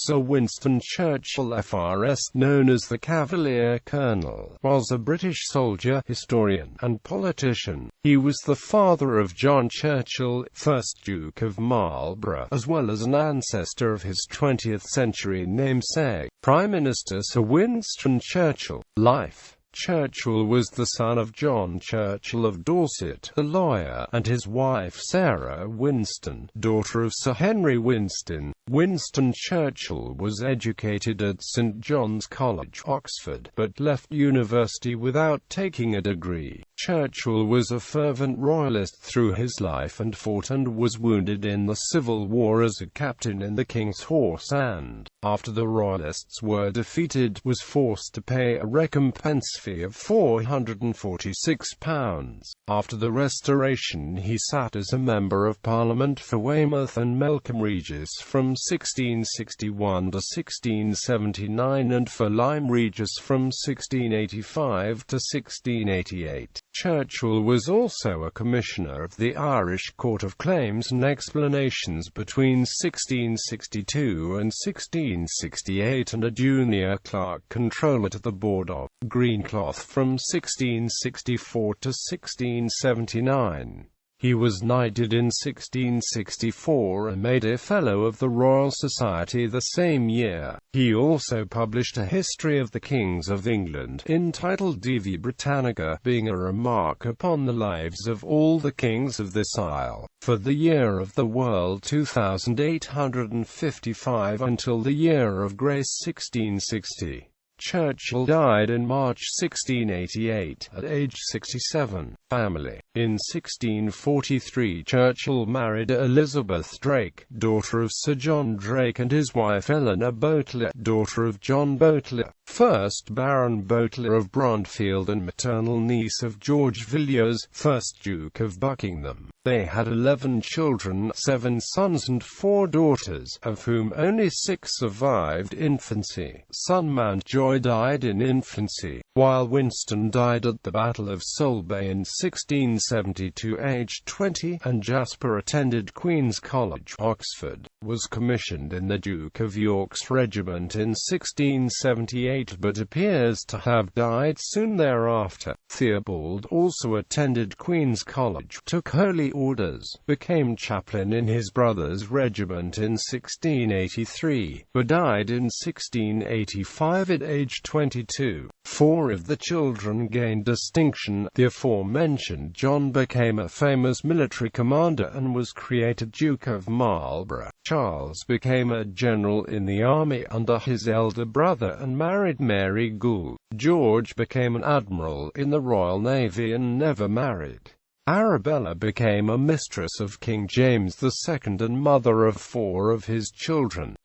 Sir Winston Churchill FRS, known as the Cavalier Colonel, was a British soldier, historian, and politician. He was the father of John Churchill, 1st Duke of Marlborough, as well as an ancestor of his 20th-century namesake, Prime Minister Sir Winston Churchill. Life. Churchill was the son of John Churchill of Dorset, a lawyer, and his wife Sarah Winston, daughter of Sir Henry Winston. Winston Churchill was educated at St John's College, Oxford, but left university without taking a degree. Churchill was a fervent royalist through his life and fought and was wounded in the Civil War as a captain in the King's Horse and, after the royalists were defeated, was forced to pay a recompense fee of £446. After the Restoration he sat as a Member of Parliament for Weymouth and Melcombe Regis from 1661 to 1679 and for Lyme Regis from 1685 to 1688. Churchill was also a Commissioner of the Irish Court of Claims and Explanations between 1662 and 1668 and a Junior Clerk Controller to the Board of Greencloth from 1664 to 1679. He was knighted in 1664 and made a Fellow of the Royal Society the same year. He also published a history of the Kings of England, entitled Divi Britannica, being a remark upon the lives of all the kings of this isle, for the year of the world 2855 until the year of grace 1660. Churchill died in March 1688, at age 67. Family. In 1643 Churchill married Elizabeth Drake, daughter of Sir John Drake, and his wife Eleanor Boteler, daughter of John Boteler, 1st Baron Boteler of Brondfield and maternal niece of George Villiers, 1st Duke of Buckingham. They had 11 children, 7 sons and 4 daughters, of whom only 6 survived infancy. Son Mountjoy died in infancy, while Winston died at the Battle of Solbay in 1672, aged 20, and Jasper attended Queen's College, Oxford, was commissioned in the Duke of York's regiment in 1678 but appears to have died soon thereafter. Theobald also attended Queen's College, took holy orders, became chaplain in his brother's regiment in 1683, but died in 1685 at age 22. 4 of the children gained distinction. The aforementioned John became a famous military commander and was created Duke of Marlborough. Charles became a general in the army under his elder brother and married Mary Gould. George became an admiral in the Royal Navy and never married. Arabella became a mistress of King James II and mother of 4 of his children.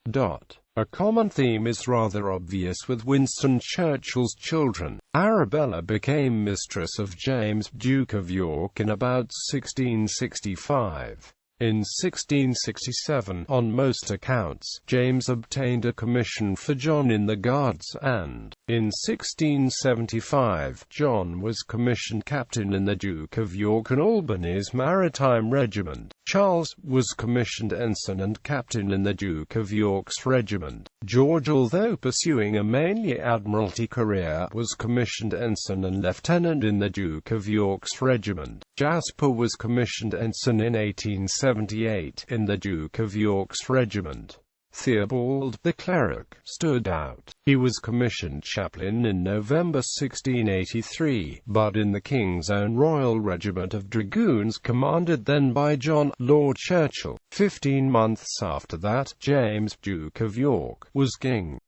A common theme is rather obvious with Winston Churchill's children. Arabella became mistress of James, Duke of York, in about 1665. In 1667, on most accounts, James obtained a commission for John in the Guards, and, in 1675, John was commissioned captain in the Duke of York and Albany's Maritime Regiment. Charles was commissioned ensign and captain in the Duke of York's regiment. George, although pursuing a mainly admiralty career, was commissioned ensign and lieutenant in the Duke of York's regiment. Jasper was commissioned ensign in 1878 in the Duke of York's regiment. Theobald, the cleric, stood out. He was commissioned chaplain in November 1683, but in the King's Own Royal Regiment of Dragoons commanded then by John, Lord Churchill. 15 months after that, James, Duke of York, was king.